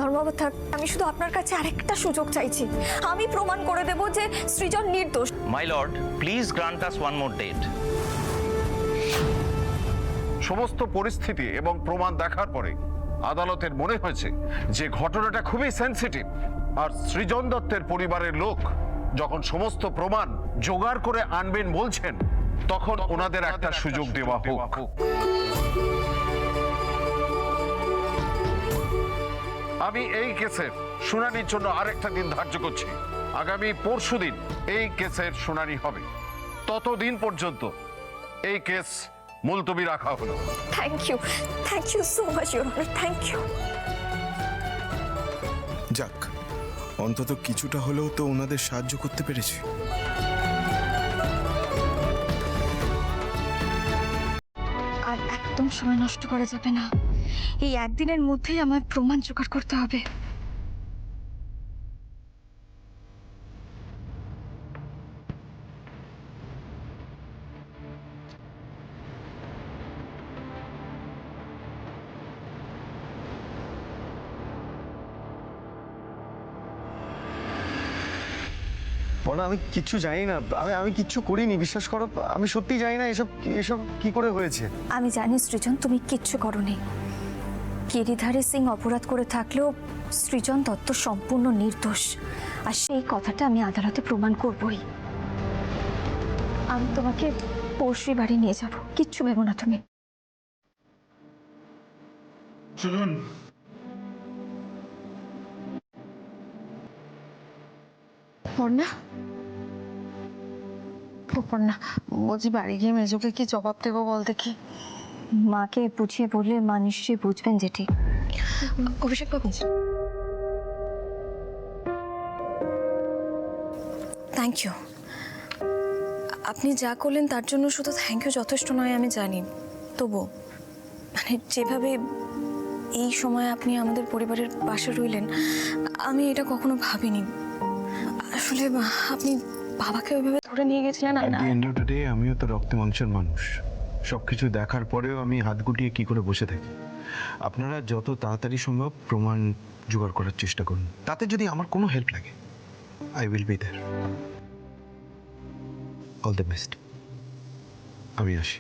ধর্মবতা, আমি শুধু আপনার কাছে আরেকটা সুযোগ চাইছি। আমি প্রমাণ করে দেব যে সৃজন নির্দোষ। My lord, please grant us one more date. সমস্ত পরিস্থিতি এবং প্রমাণ দেখার পরে আদালতের মনে হয়েছে যে ঘটনাটা খুবই সেনসিটিভ, আর সৃজন দত্তের পরিবারের লোক যখন সমস্ত প্রমাণ জোগাড় করে আনবেন বলছেন, তখন ওনাদের একটা সুযোগ দেওয়া হোক। আমি এই কেসের শুনানির জন্য আরেকটা দিন ধার্য করছি। আগামী পরশুদিন এই কেসের শুনানি হবে। ততদিন পর্যন্ত এই কেস মুলতবি রাখা হলো। Thank you so much your honour, thank you. যাক, অন্তত কিছুটা হলেও তো ওনাদের সাহায্য করতে পেরেছি। আর একদম সময় নষ্ট করা যাবে না। এই একদিনের মধ্যেই আমার প্রমাণ জোগাড় করতে হবে। বলো, আমি কিচ্ছু জানি না, আমি কিচ্ছু করিনি, বিশ্বাস করো। আমি সত্যি জানি না এসব এসব কি করে হয়েছে। আমি জানি সৃজন, তুমি কিচ্ছু করোনি। গিরিধারী সিং অপরাধ করে থাকলেও সৃজন দত্ত সম্পূর্ণ নির্দোষ, আর সেই কথাটা আমি আদালতে প্রমাণ করবই। আমি তোমাকে পরশু বাড়ি নিয়ে যাব, কিচ্ছু ভেবো না তুমি। চলুন। পর্ণা, পর্ণা বলছি, বাড়ি গিয়ে মেজোকে কি জবাব দেবো বল দেখি। মাকে বুঝিয়ে বললে মা নিশ্চয়ই বুঝবেন যেটি। অভিষেক বাবু, থ্যাংক ইউ। আপনি যা করলেন তার জন্য শুধু থ্যাংক ইউ যথেষ্ট নয় আমি জানি, তবু মানে যেভাবে এই সময় আপনি আমাদের পরিবারের পাশে রইলেন, আমি এটা কখনো ভাবিনি। আসলে আপনি বাবাকে ওইভাবে ধরে নিয়ে গেছিলেন। এন্ড অফ দ্য ডে আমিও তো রক্তে মাংসের মানুষ। সবকিছু দেখার পরেও আমি হাত গুটিয়ে কি করে বসে থাকি? আপনারা যত তাড়াতাড়ি সম্ভব প্রমাণ জোগাড় করার চেষ্টা করুন। তাতে যদি আমার কোনো হেল্প লাগে, I will be there. All the best. আমি আসি।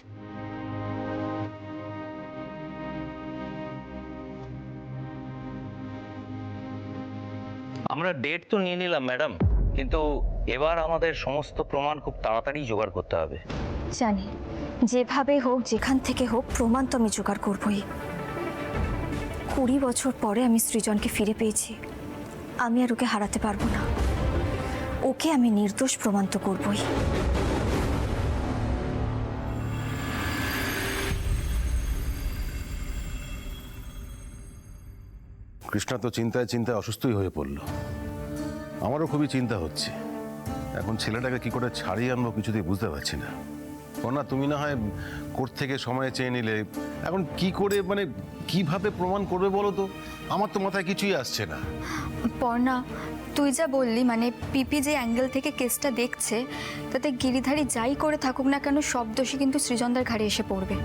আমরা ডেট তো নিয়ে নিলাম ম্যাডাম, কিন্তু এবার আমাদের সমস্ত প্রমাণ খুব তাড়াতাড়ি জোগাড় করতে হবে। জানি, যেভাবে হোক যেখান থেকে হোক প্রমাণ তো আমি জোগাড় করবই। 20 বছর পরে আমি সৃজনকে ফিরে পেয়েছি, আমি আর ওকে হারাতে পারবো না। ওকে আমি নির্দোষ প্রমাণ তো করবই। কৃষ্ণা তো চিন্তায় চিন্তায় অসুস্থই হয়ে পড়ল। আমারও খুবই চিন্তা হচ্ছে, এখন ছেলেটাকে কি করে ছাড়িয়ে আনবো কিছুতেই বুঝতে পারছি না। না, তুমি না হয় কোর্ট থেকে সময় চেয়ে নিলে, এখন কি করে মানে কিভাবে প্রমাণ করবে বলো তো? আমার তো মাথায় কিছুই আসছে না। পর্ণা, তুই যা বললি, মানে পিপি যে অ্যাঙ্গেল থেকে কেসটা দেখছে, তাতে গিরিধারী যাই করে থাকুক না কেন, সব দোষী কিন্তু সৃজনদের ঘাড়ে এসে পড়বে।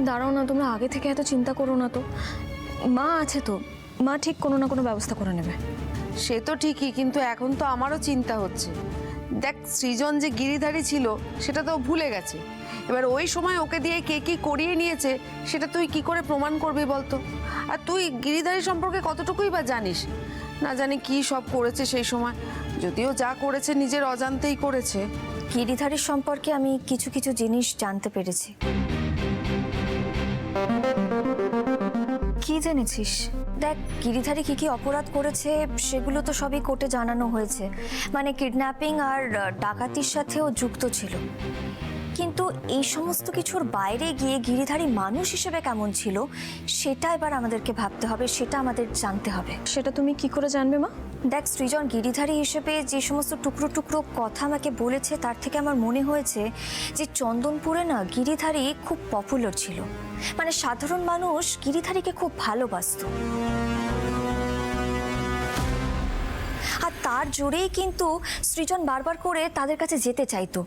দাঁড়াও না, তোমরা আগে থেকে এত চিন্তা করো না তো। মা আছে তো, মা ঠিক কোনো না কোনো ব্যবস্থা করে নেবে। সে তো ঠিকই, কিন্তু এখন তো আমারও চিন্তা হচ্ছে। দেখ, সৃজন যে গিরিধারী ছিল সেটা তো ভুলে গেছে। এবার ওই সময় ওকে দিয়ে কে কি করিয়ে নিয়েছে সেটা তুই কি করে প্রমাণ করবি বলতো? আর তুই গিরিধারী সম্পর্কে কতটুকুই বা জানিস? না জানি কি সব করেছে সেই সময়, যদিও যা করেছে নিজের অজান্তেই করেছে। গিরিধারীর সম্পর্কে আমি কিছু কিছু জিনিস জানতে পেরেছি। কি জেনেছিস? দেখ, গিরিধারী কি কি অপরাধ করেছে সেগুলো তো সবই কোর্টে জানানো হয়েছে। মানে কিডন্যাপিং আর ডাকাতির সাথেও যুক্ত ছিল। কিন্তু এই সমস্ত কিছুর বাইরে গিয়ে গিরিধারী মানুষ হিসেবে কেমন ছিল সেটা এবার আমাদেরকে ভাবতে হবে, সেটা আমাদের জানতে হবে। সেটা তুমি কি করে জানবে মা? দেখ, সৃজন গিরিধারী হিসেবে যে সমস্ত টুকরো টুকরো কথা আমাকে বলেছে, তার থেকে আমার মনে হয়েছে যে চন্দনপুরে না গিরিধারী খুব পপুলার ছিল। মানে সাধারণ মানুষ গিরিধারীকে খুব ভালোবাসতো, আর তার জোরেই কিন্তু সৃজন বারবার করে তাদের কাছে যেতে চাইতো।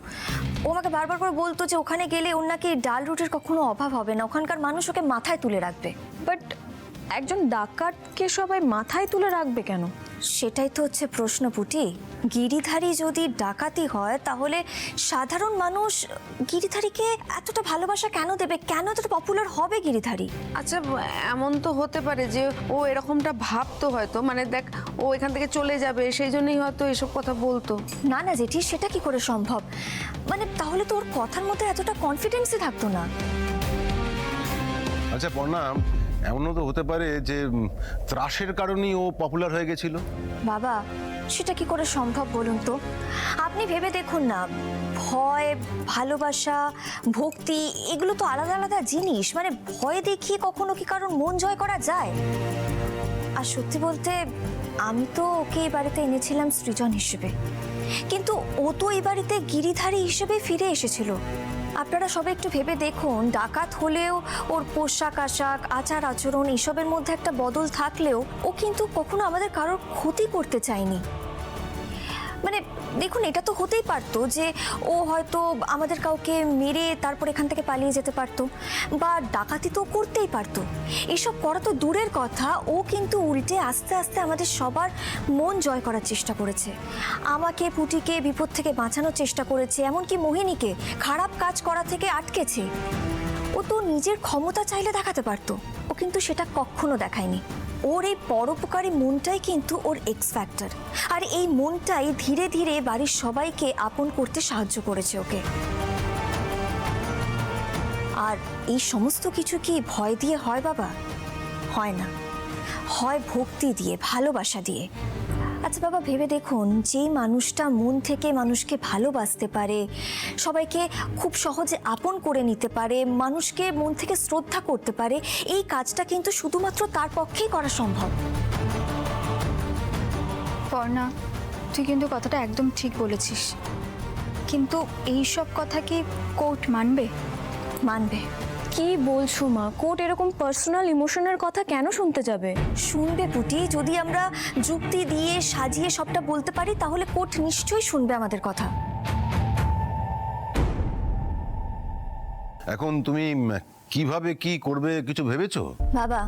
ও আমাকে বারবার করে বলতো যে ওখানে গেলে ওর নাকি ডাল রুটির কখনো অভাব হবে না, ওখানকার মানুষ ওকে মাথায় তুলে রাখবে। বাট একজন ডাকাতকে সবাই মাথায় তুলে রাখবে কেন? সেটাই তো হচ্ছে প্রশ্ন পুটি। গিরিধারী যদি ডাকাতি হয় তাহলে সাধারণ মানুষ গিরিধারীকে এতটা ভালোবাসা কেন দেবে, কেন এতটা পপুলার হবে গিরিধারী? আচ্ছা এমন তো হতে পারে যে ও এরকমটা ভাবতো হয়তো, মানে দেখ ও এখান থেকে চলে যাবে সেই জন্যই হয়তো এসব কথা বলতো। না না জেঠি, সেটা কি করে সম্ভব? মানে তাহলে তো ওর কথার মধ্যে এতটা কনফিডেন্সই থাকতো না। আচ্ছা পর্ণা, এমনও তো হতে পারে যে ত্রাসের কারণেই ও পপুলার হয়ে গেছিল। বাবা, সেটা কি করে সম্ভব বলুন তো? আপনি ভেবে দেখুন না, ভয়, ভালোবাসা, ভক্তি এগুলো তো আলাদা আলাদা জিনিস। মানে ভয় দেখিয়ে কখনো কি কারোর মন জয় করা যায়? আর সত্যি বলতে আমি তো ওকে এই বাড়িতে এনেছিলাম সৃজন হিসেবে, কিন্তু ও তো এই বাড়িতে গিরিধারী হিসেবে ফিরে এসেছিল। আপনারা সবাই একটু ভেবে দেখুন, ডাকাত হলেও ওর পোশাক আশাক, আচার আচরণ এসবের মধ্যে একটা বদল থাকলেও ও কিন্তু কখনো আমাদের কারোর ক্ষতি করতে চায়নি। মানে দেখুন, এটা তো হতেই পারতো যে ও হয়তো আমাদের কাউকে মেরে তারপর এখান থেকে পালিয়ে যেতে পারতো, বা ডাকাতি তো করতেই পারতো। এসব করা তো দূরের কথা, ও কিন্তু উল্টে আস্তে আস্তে আমাদের সবার মন জয় করার চেষ্টা করেছে। আমাকে, পুটিকে বিপদ থেকে বাঁচানোর চেষ্টা করেছে, এমনকি মোহিনীকে খারাপ কাজ করা থেকে আটকেছে। ও তো নিজের ক্ষমতা চাইলে দেখাতে পারতো, ও কিন্তু সেটা কখনো দেখায়নি। ওর এই পরোপকারী মনটাই কিন্তু ওর এক্স ফ্যাক্টর, আর এই মনটাই ধীরে ধীরে বাড়ির সবাইকে আপন করতে সাহায্য করেছে ওকে। আর এই সমস্ত কিছু কি ভয় দিয়ে হয় বাবা? হয় না, হয় ভক্তি দিয়ে, ভালোবাসা দিয়ে। আচ্ছা বাবা, ভেবে দেখুন, যেই মানুষটা মন থেকে মানুষকে ভালোবাসতে পারে, সবাইকে খুব সহজে আপন করে নিতে পারে, মানুষকে মন থেকে শ্রদ্ধা করতে পারে, এই কাজটা কিন্তু শুধুমাত্র তার পক্ষেই করা সম্ভব। পর্ণা, তুই কিন্তু কথাটা একদম ঠিক বলেছিস, কিন্তু এই সব কথা কি কোর্ট মানবে? মানবে। কি বলছো মা? কোর্ট এরকম পার্সোনাল ইমোশনের কথা কেন শুনতে যাবে? শুনবে পুটি, যদি আমরা যুক্তি দিয়ে সাজিয়ে সবটা বলতে পারি তাহলে কোর্ট নিশ্চয়ই শুনবে আমাদের কথা। এখন তুমি কিভাবে কি করবে কিছু ভেবেছো? বাবা,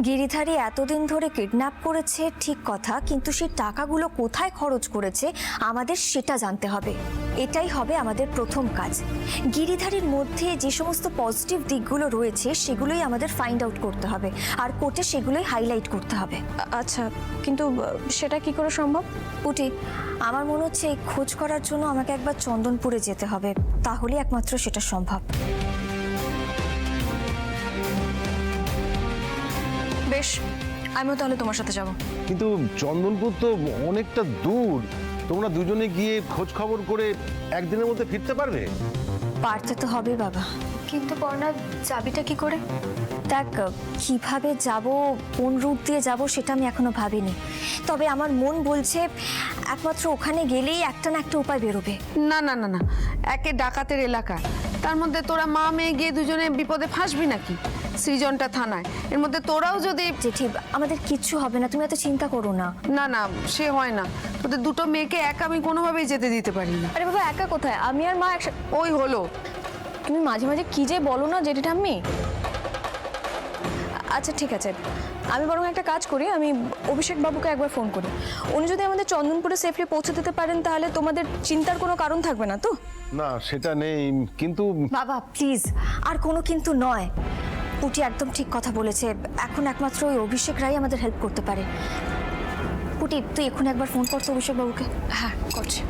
গিরিধারী এতদিন ধরে কিডন্যাপ করেছে ঠিক কথা, কিন্তু সেই টাকাগুলো কোথায় খরচ করেছে আমাদের সেটা জানতে হবে। এটাই হবে আমাদের প্রথম কাজ। গিরিধারীর মধ্যে যে সমস্ত পজিটিভ দিকগুলো রয়েছে সেগুলোই আমাদের ফাইন্ড আউট করতে হবে, আর কোর্টে সেগুলোই হাইলাইট করতে হবে। আচ্ছা, কিন্তু সেটা কি করে সম্ভব? পুটি, আমার মনে হচ্ছে এই খোঁজ করার জন্য আমাকে একবার চন্দনপুরে যেতে হবে, তাহলে একমাত্র সেটা সম্ভব। বেশ, আমিও তাহলে তোমার সাথে যাব। কিন্তু চন্দনপুর তো অনেকটা দূর, তোমরা দুজনে গিয়ে খোঁজ খবর করে একদিনের মধ্যে ফিরতে পারবে? পারতে তো হবে বাবা। কিন্তু পর্ণা, চাবিটা কি করে? দেখ, কিভাবে যাব, কোন রুট দিয়ে যাব সেটা আমি এখনো ভাবিনি, তবে আমার মন বলছে একমাত্র ওখানে গেলেই একটা না একটা উপায় বেরোবে। না না না না, একে ডাকাতের এলাকা, তার মধ্যে তোরা মা মেয়ে গিয়ে দুজনে বিপদে ফাঁসবি নাকি? সৃজনটা থানায়, এর মধ্যে তোরাও যদি... জেঠি, আমাদের কিচ্ছু হবে না, তুমি এত চিন্তা করো না। না না, সে হয় না, ওদের দুটো মেয়েকে একা আমি কোনোভাবেই যেতে দিতে পারি না। আরে বাবা, একা কোথায়? আমি আর মা একসাথে। ওই হলো, তুমি মাঝে মাঝে কি যে বলো না জেঠি ঠাম্মি। আচ্ছা ঠিক আছে, আমি বরং একটা কাজ করি, আমি অভিষেক বাবুকে একবার ফোন করি। উনি যদি আমাদের চন্দনপুরে সেফলি পৌঁছে দিতে পারেন তাহলে তোমাদের চিন্তার কোনো কারণ থাকবে না তো? না সেটা নেই, কিন্তু বাবা প্লিজ, আর কোনো কিন্তু নয়। পুটি একদম ঠিক কথা বলেছে, এখন একমাত্র ওই অভিষেক রাই আমাদের হেল্প করতে পারে। পুটি, তুই এখন একবার ফোন করতো অভিষেক বাবুকে। হ্যাঁ, করছি।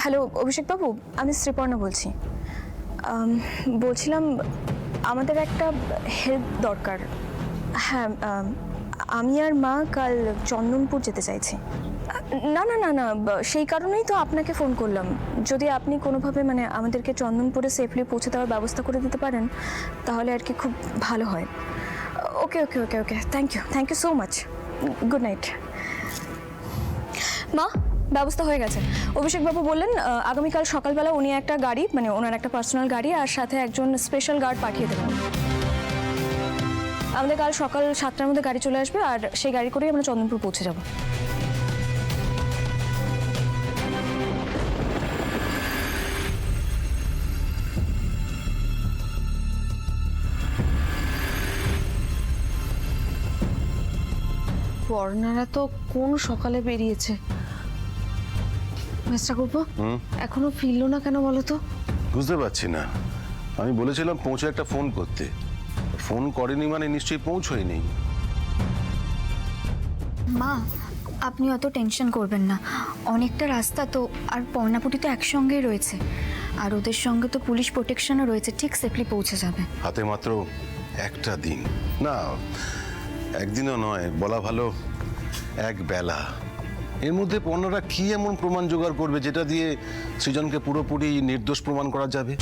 হ্যালো অভিষেক বাবু, আমি শ্রীপর্ণা বলছি। বলছিলাম আমাদের একটা হেল্প দরকার। হ্যাঁ, আমি আর মা কাল চন্দনপুর যেতে চাইছি। না না না না, সেই কারণেই তো আপনাকে ফোন করলাম। যদি আপনি কোনোভাবে মানে আমাদেরকে চন্দনপুরে সেফলি পৌঁছে দেওয়ার ব্যবস্থা করে দিতে পারেন তাহলে আর কি খুব ভালো হয়। Okay okay okay okay, thank you so much. Good night. মা, ব্যবস্থা হয়ে গেছে। অভিষেকবাবু বললেন আগামীকাল সকালবেলা উনি একটা গাড়ি, মানে ওনার একটা পার্সোনাল গাড়ি আর সাথে একজন স্পেশাল গার্ড পাঠিয়ে দেবেন। আমাদের কাল সকাল 7টার মধ্যে গাড়ি চলে আসবে, আর সেই গাড়ি করেই আমরা চন্দনপুর পৌঁছে যাব। পর্ণারা তো কোন সকালে বেরিয়েছে। মিস্টার করবো এখনো ফিরলো না কেন বলো তো? বুঝতে পারছি না। আমি বলেছিলাম পৌঁছে একটা ফোন করতে, ফোন করেনি মানে নিশ্চয়ই পৌঁছয়নি। মা, আপনি অত টেনশন করবেন না, অনেকটা রাস্তা তো, আর পর্ণাপুটি তো একসঙ্গেই রয়েছে, আর ওদের সঙ্গে তো পুলিশ প্রোটেকশনও রয়েছে, ঠিক সেফলি পৌঁছে যাবে। হাতে মাত্র একটা দিন, না একদিনও নয়, বলা ভালো এক বেলা। এর মধ্যে পণ্যরা কি এমন প্রমাণ জোগাড় করবে যেটা দিয়ে সৃজনকে পুরোপুরি নির্দোষ প্রমাণ করা যাবে?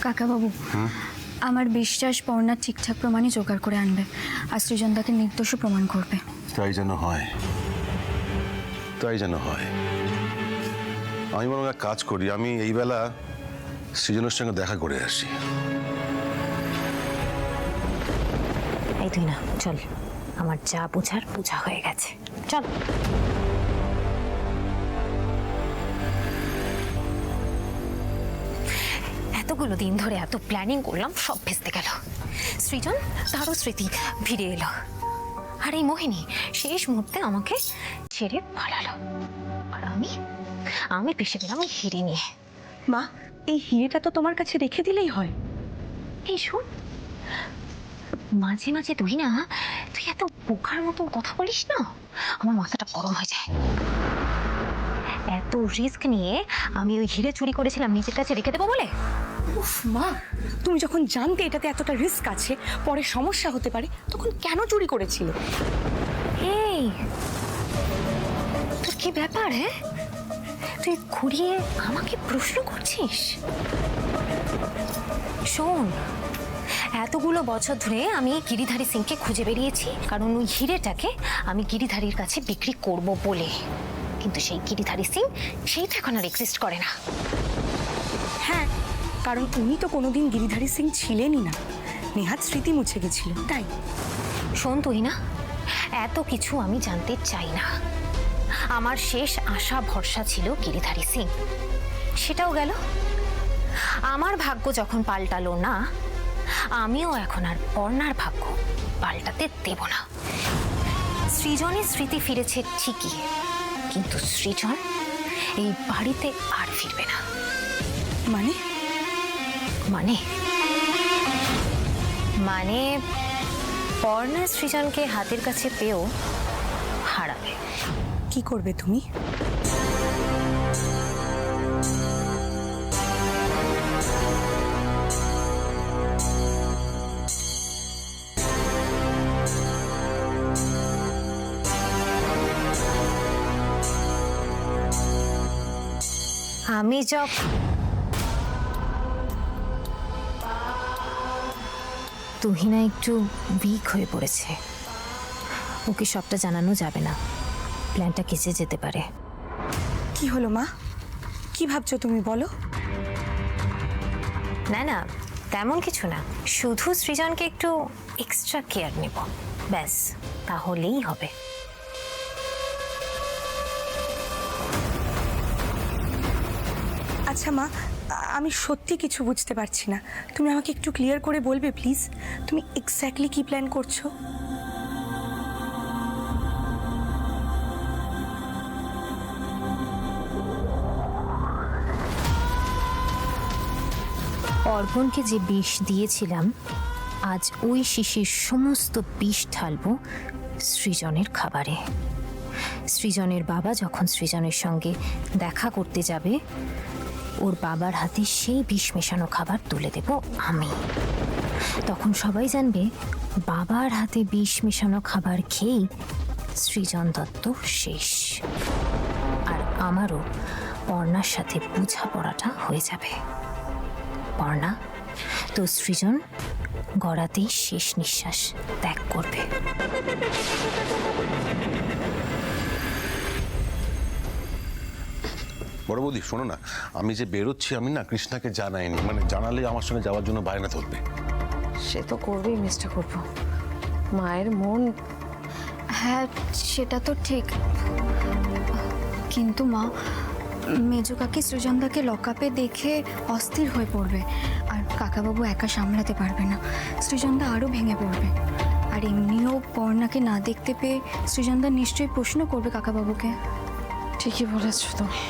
কাকাবাবু, আমার বিশ্বাস পর্ণা ঠিকঠাক প্রমাণই জোগাড় করে আনবে, আর সৃজনদাকে নির্দোষও প্রমাণ করবে। তাই যেন হয়, তাই যেন হয়। আমি বরং এক কাজ করি, আমি এই বেলা সৃজনের সঙ্গে দেখা করে আসি। এই তুই না, চল, আমার যা বোঝার বোঝা হয়ে গেছে, চল। এতগুলো দিন ধরে এত প্ল্যানিং করলাম, সব ভেস্তে গেল। সৃজন তারও স্মৃতি ফিরে এলো, আর এই মোহিনী শেষ মুহূর্তে আমাকে ছেড়ে পালালো, আর আমি পেশে গেলাম এই হিরে নিয়ে। মা, এই হিরেটা তো তোমার কাছে রেখে দিলেই হয়। এই শোন, মাঝে মাঝে তুই এত বোকার মতন কথা বলিস না, আমার মাথাটা গরম হয়ে যায়। এত রিস্ক নিয়ে আমি ওই হিরে চুরি করেছিলাম নিজের কাছে রেখে দেবো বলে? উফ মা, তুমি যখন জানতে এটাতে এতটা রিস্ক আছে, পরে সমস্যা হতে পারে, তখন কেন চুরি করেছিলে? এই তোর কি ব্যাপার? হ্যাঁ, তুই ঘুরিয়ে আমাকে প্রশ্ন করছিস? শোন, এতগুলো বছর ধরে আমি গিরিধারী সিংকে খুঁজে বেরিয়েছি, কারণ ওই হিরেটাকে আমি গিরিধারীর কাছে বিক্রি করব বলে। কিন্তু সেই গিরিধারী সিং সেই তো এখন আর এক্সিস্ট করে না। হ্যাঁ, কারণ উনি তো কোনোদিন গিরিধারী সিং ছিলেনই না, নেহাত স্মৃতি মুছে গেছিল তাই। শোন তুই না, এত কিছু আমি জানতে চাই না। আমার শেষ আশা ভরসা ছিল গিরিধারী সিং, সেটাও গেল। আমার ভাগ্য যখন পাল্টালো না, আমিও এখন আর পর্ণার ভাগ্য পাল্টাতে দেব না। সৃজনের স্মৃতি ফিরেছে ঠিকই, কিন্তু সৃজন এই বাড়িতে আর ফিরবে না। মানে? মানে মানে পর্ণা সৃজনকে হাতের কাছে পেয়েও হারাবে। কি করবে তুমি? আমি তুহিনা একটু উইক হয়ে পড়েছে, ওকে সবটা জানানো যাবে না, প্ল্যানটা কেসে যেতে পারে। কি হলো মা, কি ভাবছো তুমি বলো? না না, তেমন কিছু না, শুধু সৃজনকে একটু এক্সট্রা কেয়ার নেব, ব্যাস, তাহলেই হবে। আচ্ছা মা, আমি সত্যি কিছু বুঝতে পারছি না, তুমি আমাকে একটু ক্লিয়ার করে বলবে প্লিজ? তুমি এক্স্যাক্টলি কি প্ল্যান করছো? অর্পণকে যে বিষ দিয়েছিলাম, আজ ওই শিশির সমস্ত বিষ ঢালবো সৃজনের খাবারে। সৃজনের বাবা যখন সৃজনের সঙ্গে দেখা করতে যাবে, ওর বাবার হাতে সেই বিষ মেশানো খাবার তুলে দেব আমি। তখন সবাই জানবে বাবার হাতে বিষ মেশানো খাবার খেয়েই সৃজন দত্ত শেষ, আর আমারও পর্ণার সাথে বোঝাপড়াটা হয়ে যাবে। পর্ণা তো সৃজন গড়াতেই শেষ নিঃশ্বাস ত্যাগ করবে। বড় বৌদি শোনো না, আমি যে বেরোচ্ছি আমি না কৃষ্ণাকে জানাইনি, মানে জানালে আমার সঙ্গে যাওয়ার জন্য বায়না ধরবে। সে তো করবেই মিস্টার করবো, মায়ের মন। হ্যাঁ, সেটা তো ঠিক, কিন্তু মা, মেজো কাকি সৃজনদাকে লকআপে দেখে অস্থির হয়ে পড়বে, আর কাকাবাবু একা সামলাতে পারবে না, সৃজনদা আরও ভেঙে পড়বে। আর এমনিও পর্ণাকে না দেখতে পেয়ে সৃজনদা নিশ্চয়ই প্রশ্ন করবে কাকাবাবুকে। ঠিকই বলেছো তুমি।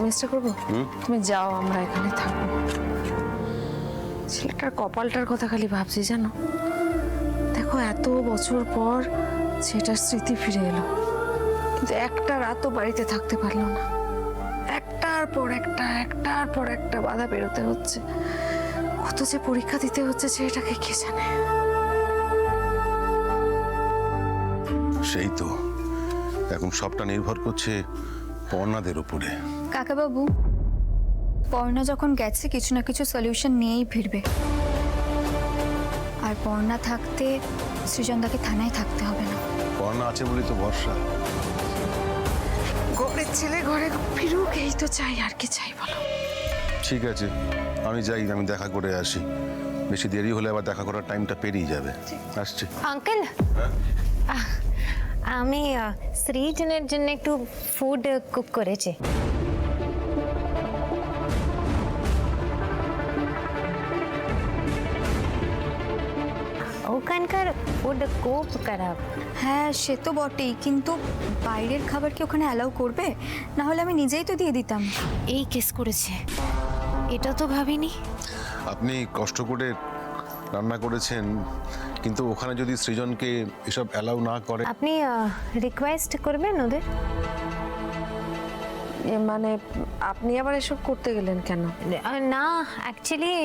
মিস্টার করবো, তুমি যাও, আমরা এখানে থাকবো। ছেলেটার কপালটার কথা খালি ভাবছি জানো। দেখো এত বছর পর সেটার স্মৃতি ফিরে এলো, কিন্তু একটা রাতও বাড়িতে থাকতে পারলো না। একটার পর একটা বাধা বেরোতে হচ্ছে। কত যে পরীক্ষা দিতে হচ্ছে সেটাকে কে জানে। সেই তো, এখন সবটা নির্ভর করছে পর্ণাদের উপরে। কাকাবাবু, পর্ণা যখন গেছে কিছু না কিছু সলিউশন নিয়েই ফিরবে। আর পর্ণা থাকতে সৃজনদাকে থানায় থাকতে হবে না। পর্ণা আছে বলেই তো ভরসা। ঘরের ছেলে ঘরে ফিরুক, এই তো চাই, আর কি চাই বলো। ঠিক আছে, আমি যাই, আমি দেখা করে আসি। বেশি দেরি হলে আবার দেখা করার টাইমটা পেরিয়ে যাবে। আসছি। আঙ্কেল, আমি সৃজনের জন্য একটু ফুড কুক করেছি। ওখানকার ফুড খুব খারাপ। হ্যাঁ সে তো বটেই, কিন্তু বাইরের খাবার কি ওখানে অ্যালাউ করবে? না হলে আমি নিজেই তো দিয়ে দিতাম। এই কেস করেছে, এটা তো ভাবিনি। আপনি কষ্ট করে রান্না করেছেন, কিন্তু ওখানে যদি সৃজনকে এসব অ্যালাউ না করে। আপনি রিকোয়েস্ট করবেন ওদের? মানে আপনি আবার এসব করতে গেলেন কেন? না, অ্যাকচুয়ালি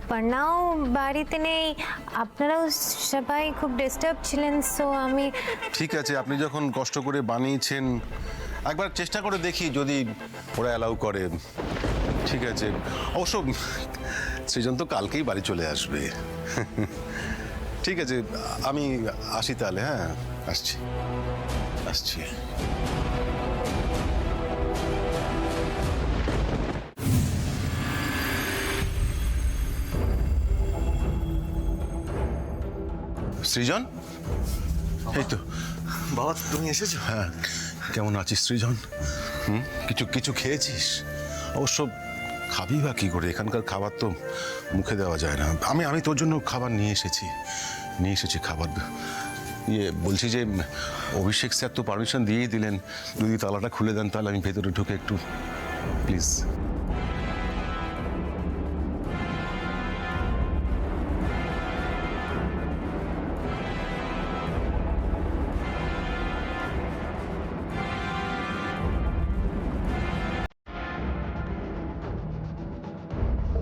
পর্ণাও বাড়িতে নেই, আপনারাও সবাই খুব ডিস্টার্ব ছিলেন, সো আমি। ঠিক আছে, আপনি যখন কষ্ট করে বানিয়েছেন একবার চেষ্টা করে দেখি যদি ওরা অ্যালাউ করে। ঠিক আছে, অবশ্য সৃজন তো কালকেই বাড়ি চলে আসবে। ঠিক আছে, আমি আসি তাহলে। হ্যাঁ, আসছি। সৃজন, এই তো। বাবা তুমি এসেছো? হ্যাঁ, কেমন আছিস সৃজন? কিছু খেয়েছিস? অবশ্য খাবি বা কি করে, এখানকার খাবার তো মুখে দেওয়া যায় না। আমি তোর জন্য খাবার নিয়ে এসেছি খাবার। বলছি যে অভিষেক স্যার তো পারমিশন দিয়েই দিলেন, যদি তালাটা খুলে দেন তাহলে আমি ভেতরে ঢুকে একটু, প্লিজ।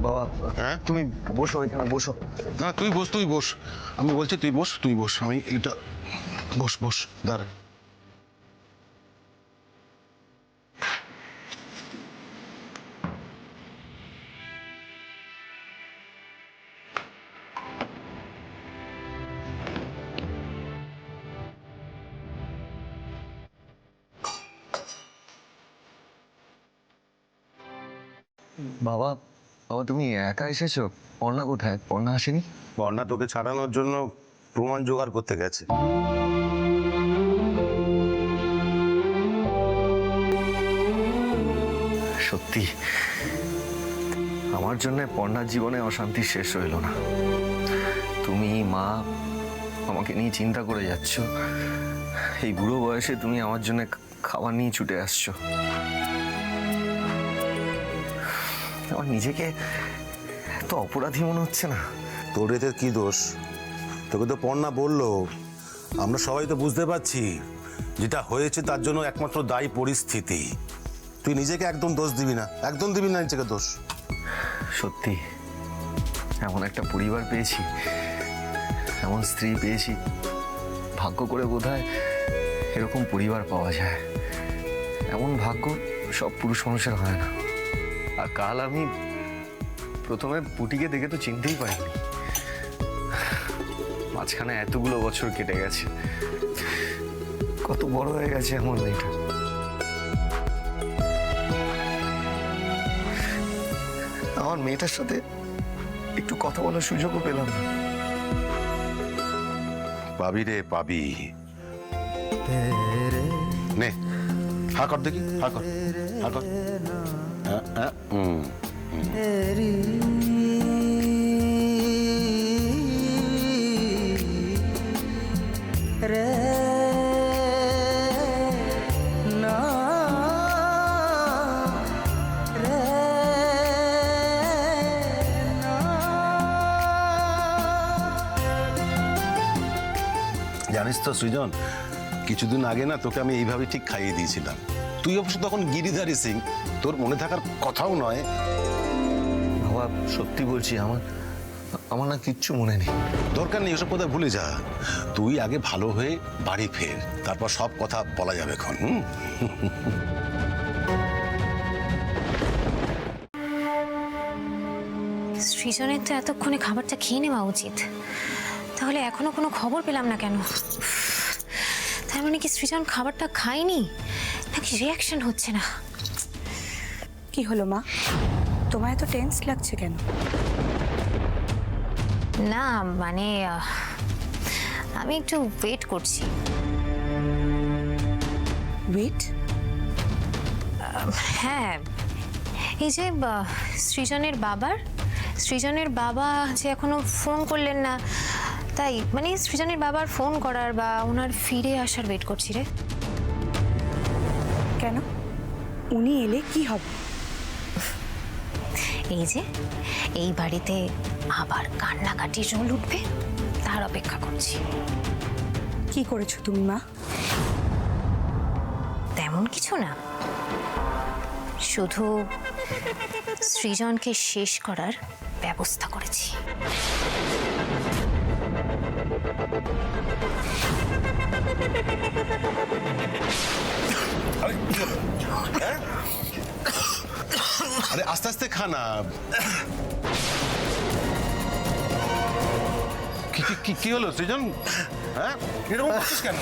বাবা হ্যাঁ, তুমি বসো, এখানে বসো। না তুই বস। আমি বলছি তুই বস। আমি এটা বস দাঁড়া। বাবা তুমি একা এসেছো? পর্ণা কোথায়? পর্ণা আসেনি? বন্যা তোকে ছাড়ানোর জন্য প্রমাণ জোগাড় করতে গেছে। সত্যি আমার জন্য পর্ণার জীবনে অশান্তি শেষ হইল না। তুমি মা আমাকে নিয়ে চিন্তা করে যাচ্ছ, এই বুড়ো বয়সে তুমি আমার জন্য খাবার নিয়ে ছুটে আসছো। আমার নিজেকে এত অপরাধী মনে হচ্ছে না। তোর এতে কি দোষ? তোকে তো পর্ণা বললো, আমরা সবাই তো বুঝতে পারছি যেটা হয়েছে তার জন্য একমাত্র দায়ী পরিস্থিতি। তুই নিজেকে একদম দোষ দিবি না, নিজেকে দোষ। সত্যি এমন একটা পরিবার পেয়েছি, এমন স্ত্রী পেয়েছি, ভাগ্য করে বোধহয় এরকম পরিবার পাওয়া যায়। এমন ভাগ্য সব পুরুষ মানুষের হয় না। আর কাল আমি প্রথমে পুটিকে দেখে তো চিনতেই পারিনি। মাঝখানে এতগুলো বছর কেটে গেছে, কত বড় হয়ে গেছে আমার মেয়েটা। আমার মেয়েটার সাথে একটু কথা বলার সুযোগও পেলাম না। পাবি রে, পাবি। নে, হা কর দেখি, হা কর। জানিস তো সৃজন, কিছুদিন আগে না তোকে আমি এইভাবে ঠিক খাইয়ে দিয়েছিলাম। তুই অবশ্য তখন গিরিধারী সিং, তোর মনে থাকার কথাও নয়। বাবা সত্যি বলছি, আমার না কিচ্ছু মনে নেই। দরকার নেই ওসব কথা, ভুলে যা। তুই আগে ভালো হয়ে বাড়ি ফের, তারপর সব কথা বলা যাবে এখন। সৃজনের তো এতক্ষণে খাবারটা খেয়ে নেওয়া উচিত, তাহলে এখনো কোনো খবর পেলাম না কেন? তার মানে কি সৃজন খাবারটা খায়নি, নাকি রিয়াকশন হচ্ছে না? কি হলো মা, তোমার এত টেন্স লাগছে কেন? না মানে আমি একটু ওয়েট করছি। ওয়েট? হ্যাঁ, এই যে সৃজনের বাবা যে এখনো ফোন করলেন না, তাই মানে সৃজনের বাবার ফোন করার বা ওনার ফিরে আসার ওয়েট করছি রে। কেন, উনি এলে কি হবে? এই যে এই বাড়িতে আবার কান্নাকাটি রোল উঠবে, তার অপেক্ষা করছি। কি করেছো তুমি মা? তেমন কিছু না, শুধু সৃজনকে শেষ করার ব্যবস্থা করেছি। আরে আস্তে আস্তে খা না। কি হলো সৃজন? হ্যাঁ, এরকম করছিস কেন?